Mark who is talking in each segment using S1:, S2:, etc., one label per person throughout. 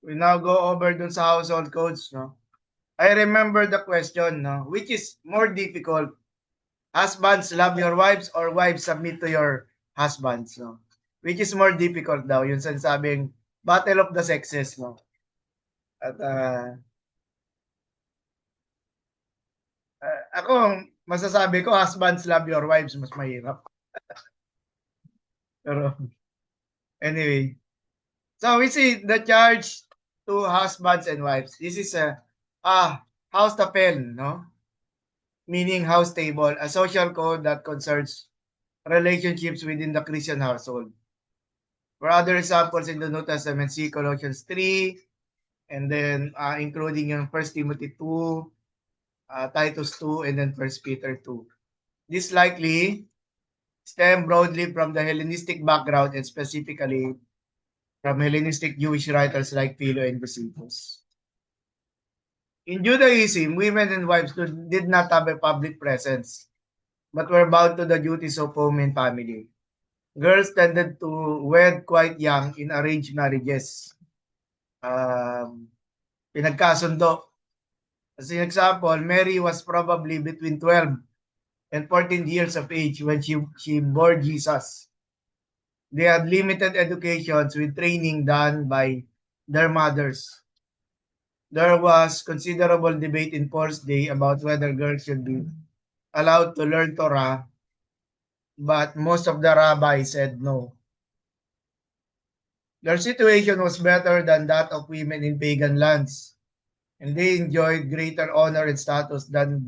S1: We now go over dun sa household codes, no? I remember the question, no? Which is more difficult? Husbands love your wives or wives submit to your husbands, no? Which is more difficult daw, yung sinasabing battle of the sexes, no? At ako, masasabi ko, husbands love your wives, mas mahirap. Pero anyway, so we see the charge to husbands and wives. This is a house tapel, no? Meaning house table, a social code that concerns relationships within the Christian household. For other examples in the New Testament, see Colossians 3, and then including yung 1 Timothy 2, Titus 2, and then 1 Peter 2. This likely stem broadly from the Hellenistic background and specifically from Hellenistic Jewish writers like Philo and Josephus. In Judaism, women and wives did not have a public presence, but were bound to the duties of home and family. Girls tended to wed quite young in arranged marriages. Pinagkasundo. As an example, Mary was probably between 12 and 14 years of age when she bore Jesus. They had limited educations with training done by their mothers. There was considerable debate in Paul's day about whether girls should be allowed to learn Torah, but most of the rabbis said no. Their situation was better than that of women in pagan lands, and they enjoyed greater honor and status than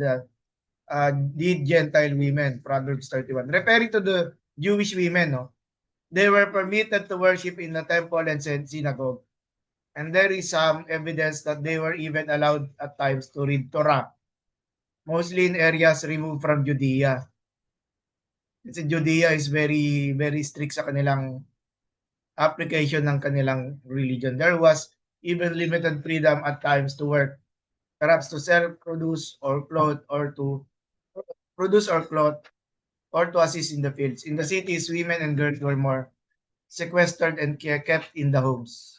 S1: did Gentile women, Proverbs 31. Referring to the Jewish women, no, they were permitted to worship in the temple and synagogue. And there is some evidence that they were even allowed at times to read Torah, mostly in areas removed from Judea. Kasi Judea is very, very strict sa kanilang application ng kanilang religion. There was even limited freedom at times to work, perhaps to sell, produce, or cloth, or to produce or cloth, or to assist in the fields. In the cities, women and girls were more sequestered and kept in the homes.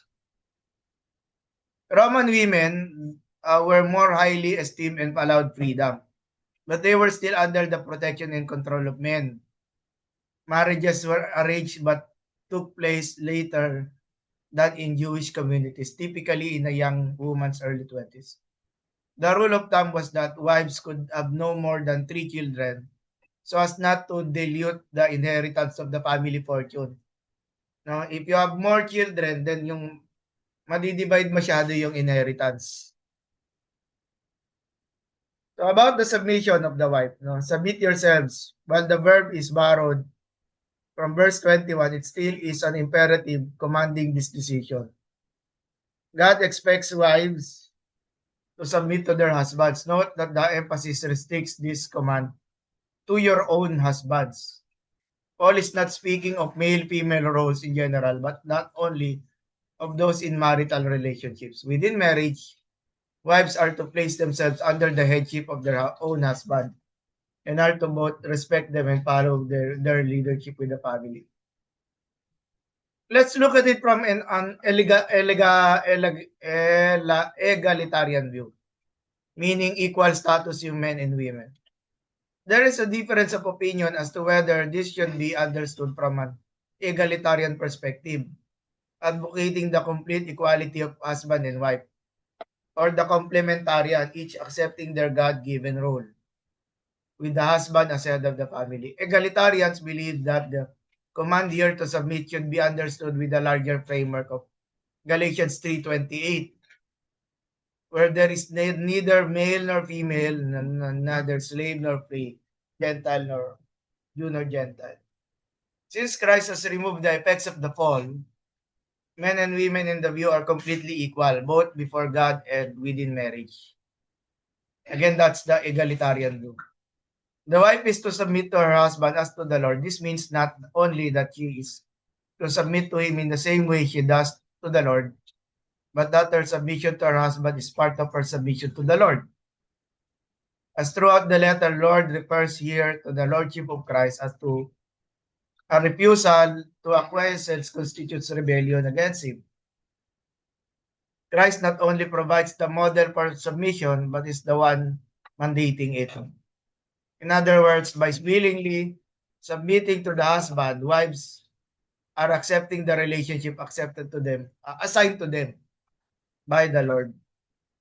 S1: Roman women were more highly esteemed and allowed freedom, but they were still under the protection and control of men. Marriages were arranged but took place later than in Jewish communities, typically in a young woman's early 20s. The rule of thumb was that wives could have no more than 3 children so as not to dilute the inheritance of the family fortune. No, if you have more children, then yung madidivide masyado yung inheritance. So about the submission of the wife, no, submit yourselves. While the verb is borrowed from verse 21, it still is an imperative commanding this decision. God expects wives to submit to their husbands. Note that the emphasis restricts this command to your own husbands. Paul is not speaking of male-female roles in general, but not only of those in marital relationships. Within marriage, wives are to place themselves under the headship of their own husband and are to both respect them and follow their leadership with the family. Let's look at it from an egalitarian view, meaning equal status yung men and women. There is a difference of opinion as to whether this should be understood from an egalitarian perspective, advocating the complete equality of husband and wife, or the complementarian, each accepting their God-given role, with the husband as head of the family. Egalitarians believe that the command here to submit should be understood with the larger framework of Galatians 3:28, where there is neither male nor female, neither slave nor free, Gentile nor Jew nor Gentile. Since Christ has removed the effects of the fall, men and women in the view are completely equal, both before God and within marriage. Again, that's the egalitarian view. The wife is to submit to her husband as to the Lord. This means not only that she is to submit to him in the same way she does to the Lord, but that her submission to her husband is part of her submission to the Lord. As throughout the letter, Lord refers here to the Lordship of Christ as to a refusal to acquiesce constitutes rebellion against him. Christ not only provides the model for submission, but is the one mandating it. In other words, by willingly submitting to the husband, wives are accepting the relationship accepted to them, assigned to them by the Lord.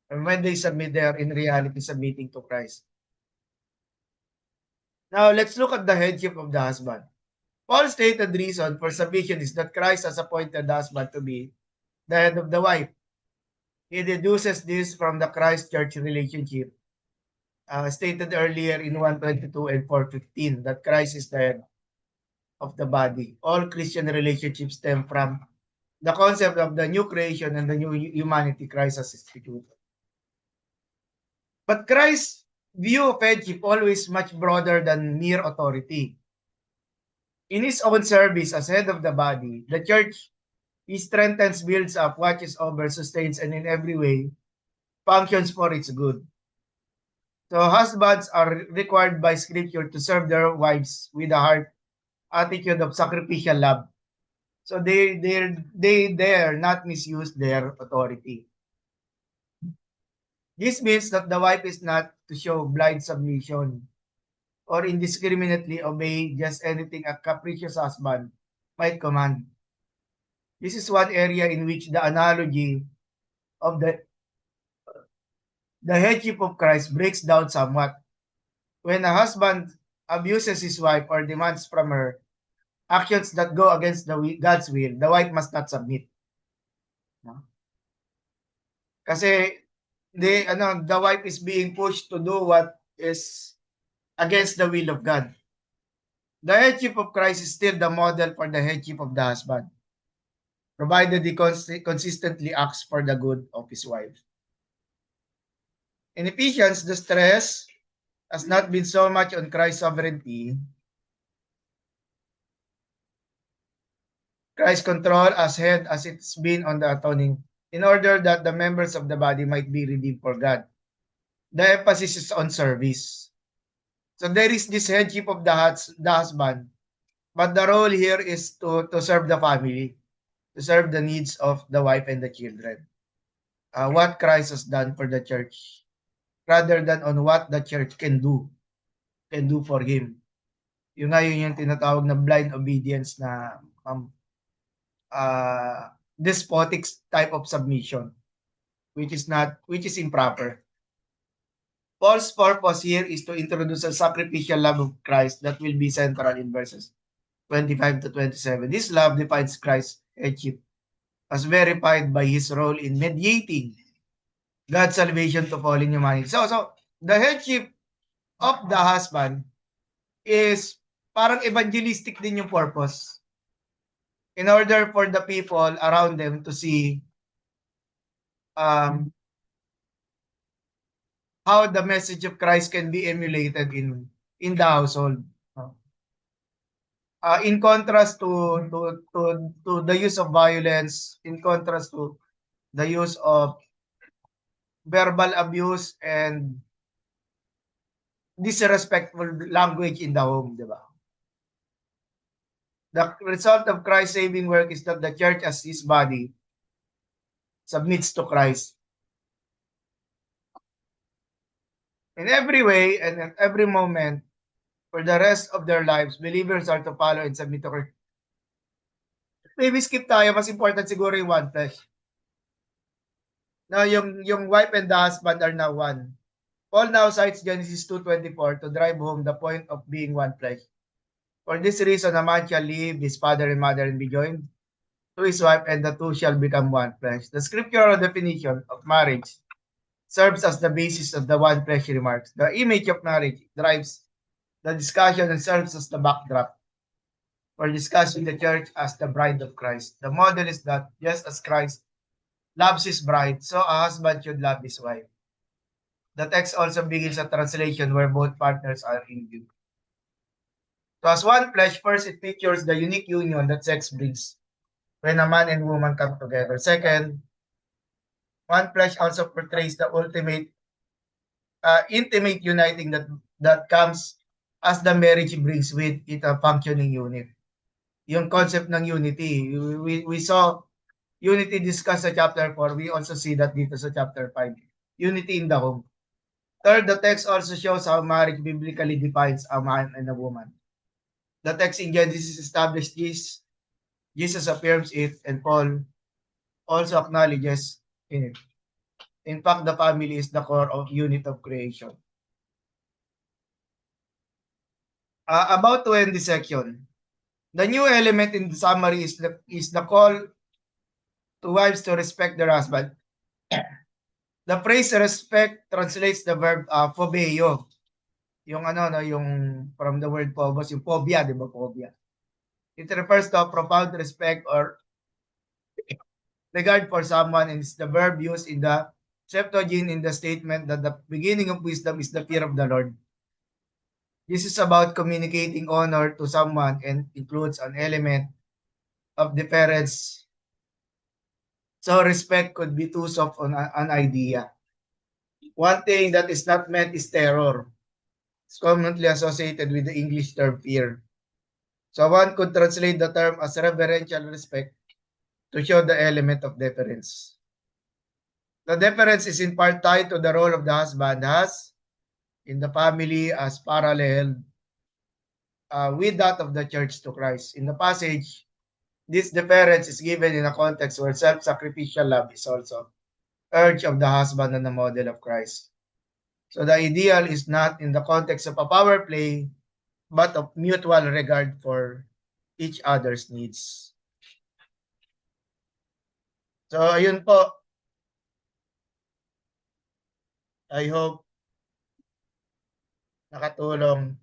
S1: And when they submit, they are in reality submitting to Christ. Now, let's look at the headship of the husband. Paul's stated reason for submission is that Christ has appointed the husband to be the head of the wife. He deduces this from the Christ-church relationship, stated earlier in 122 and 415 that Christ is the head of the body. All Christian relationships stem from the concept of the new creation and the new humanity Christ has instituted. But Christ's view of headship always much broader than mere authority. In his own service as head of the body, the church, he strengthens, builds up, watches over, sustains, and in every way functions for its good. So husbands are required by Scripture to serve their wives with a heart attitude of sacrificial love. So they dare not misuse their authority. This means that the wife is not to show blind submission or indiscriminately obey just anything a capricious husband might command. This is one area in which the analogy of the headship of Christ breaks down somewhat. When a husband abuses his wife or demands from her actions that go against God's will, the wife must not submit. No? Kasi the wife is being pushed to do what is against the will of God. The headship of Christ is still the model for the headship of the husband, provided he consistently acts for the good of his wife. In Ephesians, the stress has not been so much on Christ's sovereignty, Christ's control as head as it's been on the atoning, in order that the members of the body might be redeemed for God. The emphasis is on service. So there is this headship of the husband, but the role here is to serve the family, to serve the needs of the wife and the children. What Christ has done for the church, rather than on what the church can do for him. Yung yung tinatawag na blind obedience na despotic type of submission, which is improper. Paul's purpose here is to introduce a sacrificial love of Christ that will be central in verses 25 to 27. This love defines Christ's headship as verified by his role in mediating God's salvation to fallen humanity. So the headship of the husband is parang evangelistic din yung purpose. In order for the people around them to see how the message of Christ can be emulated in the household. In contrast to the use of violence, in contrast to the use of verbal abuse and disrespectful language in the home, di ba? The result of Christ's saving work is that the church as his body submits to Christ. In every way and in every moment, for the rest of their lives, believers are to follow and submit to Christ. Maybe skip tayo, mas important siguro yung one flesh. Now, yung wife and the husband are now one. Paul now cites Genesis 2:24 to drive home the point of being one flesh. For this reason, a man shall leave his father and mother and be joined to his wife, and the two shall become one flesh. The scriptural definition of marriage serves as the basis of the one flesh remarks. The image of marriage drives the discussion and serves as the backdrop for discussing the church as the bride of Christ. The model is that just as Christ loves his bride, so a husband should love his wife. The text also begins a translation where both partners are in view. So as one flesh, first it features the unique union that sex brings when a man and woman come together. Second, one flesh also portrays the ultimate intimate uniting that comes as the marriage brings with it a functioning unit. Yung concept ng unity, we saw Unity discussed sa chapter 4. We also see that dito sa chapter 5. Unity in the home. Third, the text also shows how marriage biblically defines a man and a woman. The text in Genesis established this. Jesus affirms it, and Paul also acknowledges in it. In fact, the family is the core of unit of creation. About to end this section, the new element in the summary is the call to wives to respect their husband. The phrase respect translates the verb phobeo. Yung ano no, yung from the word phobos, yung phobia, di ba? Phobia. It refers to a profound respect or regard for someone, and it's the verb used in the Septuagint in the statement that the beginning of wisdom is the fear of the Lord. This is about communicating honor to someone and includes an element of deference. So respect could be too soft on an idea. One thing that is not meant is terror. It's commonly associated with the English term fear. So one could translate the term as reverential respect to show the element of deference. The deference is in part tied to the role of the husband as in the family as parallel with that of the church to Christ. In the passage, this deference is given in a context where self-sacrificial love is also urge of the husband and the model of Christ. So the ideal is not in the context of a power play, but of mutual regard for each other's needs. So ayun po, I hope nakatulong.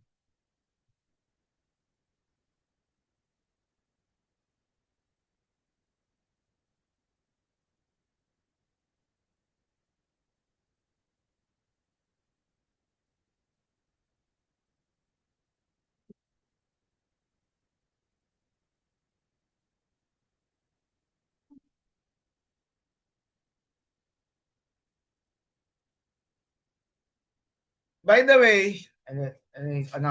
S1: By the way, ano,